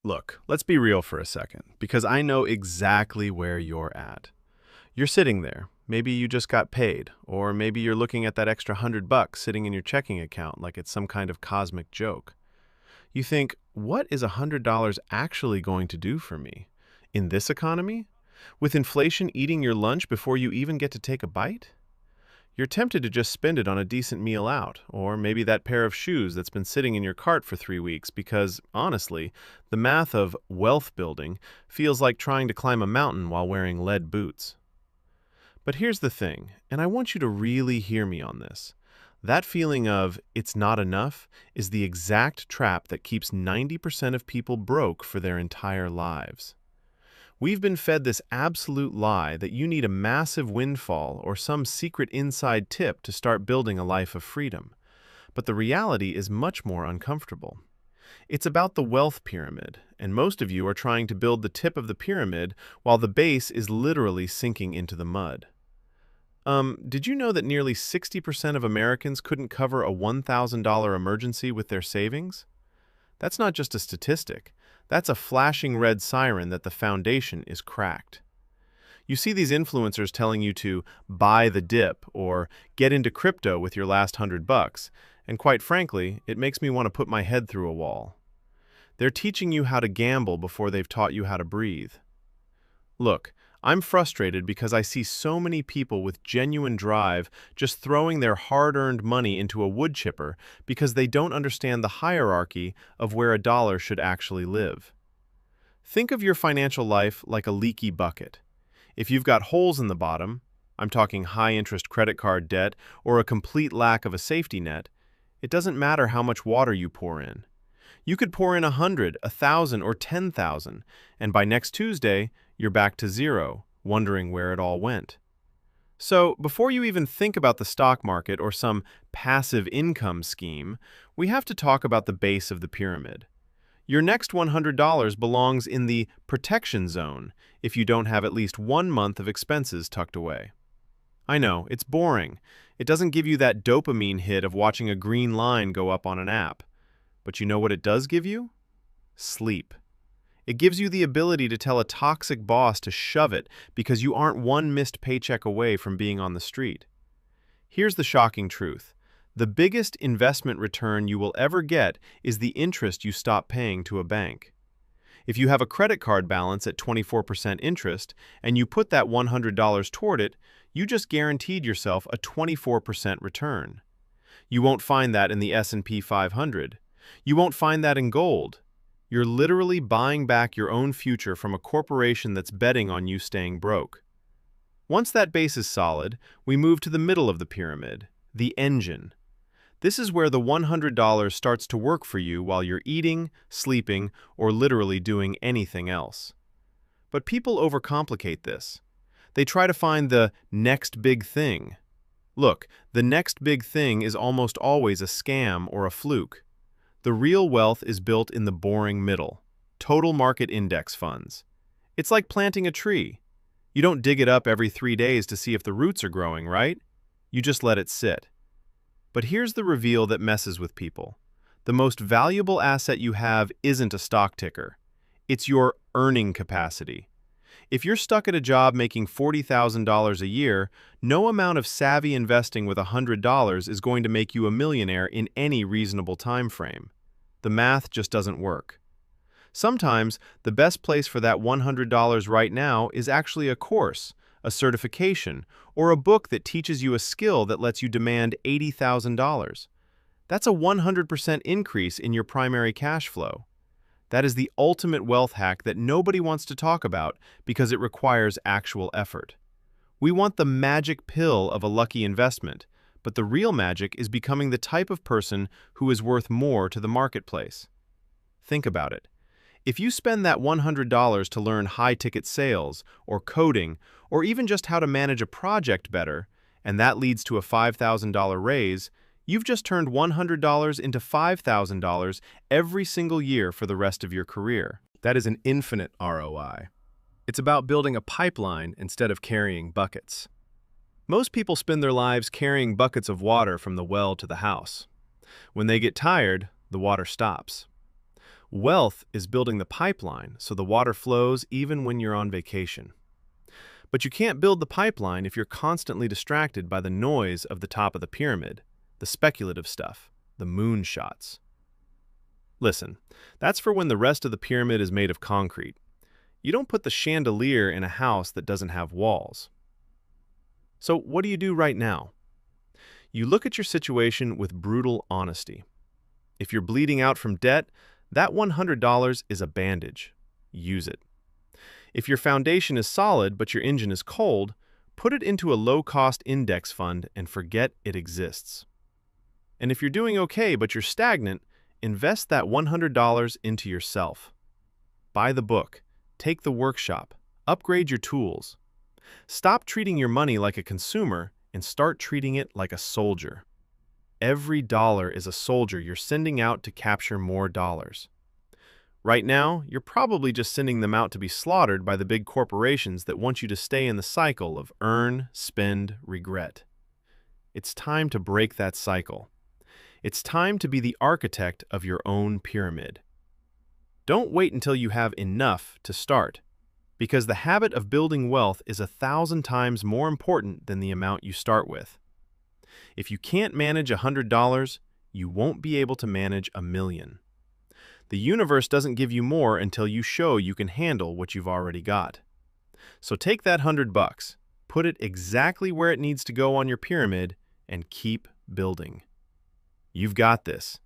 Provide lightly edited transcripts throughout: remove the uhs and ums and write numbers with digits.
Look, let's be real for a second, because I know exactly where you're at. You're sitting there. Maybe you just got paid, or maybe you're looking at that extra $100 sitting in your checking account like it's some kind of cosmic joke. You think, what is $100 actually going to do for me? In this economy? With inflation eating your lunch before you even get to take a bite? You're tempted to just spend it on a decent meal out, or maybe that pair of shoes that's been sitting in your cart for 3 weeks because, honestly, the math of wealth building feels like trying to climb a mountain while wearing lead boots. But here's the thing, and I want you to really hear me on this. That feeling of it's not enough is the exact trap that keeps 90% of people broke for their entire lives. We've been fed this absolute lie that you need a massive windfall or some secret inside tip to start building a life of freedom. But the reality is much more uncomfortable. It's about the wealth pyramid, and most of you are trying to build the tip of the pyramid while the base is literally sinking into the mud. Did you know that nearly 60% of Americans couldn't cover a $1,000 emergency with their savings? That's not just a statistic. That's a flashing red siren that the foundation is cracked. You see these influencers telling you to buy the dip or get into crypto with your last $100, and quite frankly, it makes me want to put my head through a wall. They're teaching you how to gamble before they've taught you how to breathe. Look, I'm frustrated because I see so many people with genuine drive just throwing their hard-earned money into a wood chipper because they don't understand the hierarchy of where a dollar should actually live. Think of your financial life like a leaky bucket. If you've got holes in the bottom, I'm talking high-interest credit card debt or a complete lack of a safety net, it doesn't matter how much water you pour in. You could pour in 100, 1,000, or 10,000, and by next Tuesday, you're back to zero, wondering where it all went. So, before you even think about the stock market or some passive income scheme, we have to talk about the base of the pyramid. Your next $100 belongs in the protection zone if you don't have at least 1 month of expenses tucked away. I know, it's boring. It doesn't give you that dopamine hit of watching a green line go up on an app. But you know what it does give you? Sleep. It gives you the ability to tell a toxic boss to shove it because you aren't one missed paycheck away from being on the street. Here's the shocking truth. The biggest investment return you will ever get is the interest you stop paying to a bank. If you have a credit card balance at 24% interest and you put that $100 toward it, you just guaranteed yourself a 24% return. You won't find that in the S&P 500. You won't find that in gold. You're literally buying back your own future from a corporation that's betting on you staying broke. Once that base is solid, we move to the middle of the pyramid, the engine. This is where the $100 starts to work for you while you're eating, sleeping, or literally doing anything else. But people overcomplicate this. They try to find the next big thing. Look, the next big thing is almost always a scam or a fluke. The real wealth is built in the boring middle, total market index funds. It's like planting a tree. You don't dig it up every 3 days to see if the roots are growing, right? You just let it sit. But here's the reveal that messes with people. The most valuable asset you have isn't a stock ticker. It's your earning capacity. If you're stuck at a job making $40,000 a year, no amount of savvy investing with $100 is going to make you a millionaire in any reasonable time frame. The math just doesn't work. Sometimes, the best place for that $100 right now is actually a course, a certification, or a book that teaches you a skill that lets you demand $80,000. That's a 100% increase in your primary cash flow. That is the ultimate wealth hack that nobody wants to talk about because it requires actual effort. We want the magic pill of a lucky investment, but the real magic is becoming the type of person who is worth more to the marketplace. Think about it. If you spend that $100 to learn high-ticket sales, or coding, or even just how to manage a project better, and that leads to a $5,000 raise, you've just turned $100 into $5,000 every single year for the rest of your career. That is an infinite ROI. It's about building a pipeline instead of carrying buckets. Most people spend their lives carrying buckets of water from the well to the house. When they get tired, the water stops. Wealth is building the pipeline so the water flows even when you're on vacation. But you can't build the pipeline if you're constantly distracted by the noise of the top of the pyramid, the speculative stuff, the moonshots. Listen, that's for when the rest of the pyramid is made of concrete. You don't put the chandelier in a house that doesn't have walls. So what do you do right now? You look at your situation with brutal honesty. If you're bleeding out from debt, that $100 is a bandage. Use it. If your foundation is solid but your engine is cold, put it into a low-cost index fund and forget it exists. And if you're doing okay but you're stagnant, invest that $100 into yourself. Buy the book, take the workshop, upgrade your tools. Stop treating your money like a consumer and start treating it like a soldier. Every dollar is a soldier you're sending out to capture more dollars. Right now, you're probably just sending them out to be slaughtered by the big corporations that want you to stay in the cycle of earn, spend, regret. It's time to break that cycle. It's time to be the architect of your own pyramid. Don't wait until you have enough to start, because the habit of building wealth is 1,000 times more important than the amount you start with. If you can't manage $100, you won't be able to manage $1 million. The universe doesn't give you more until you show you can handle what you've already got. So take that $100, put it exactly where it needs to go on your pyramid, and keep building. You've got this,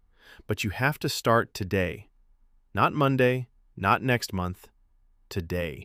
but you have to start today. Not Monday, not next month, today.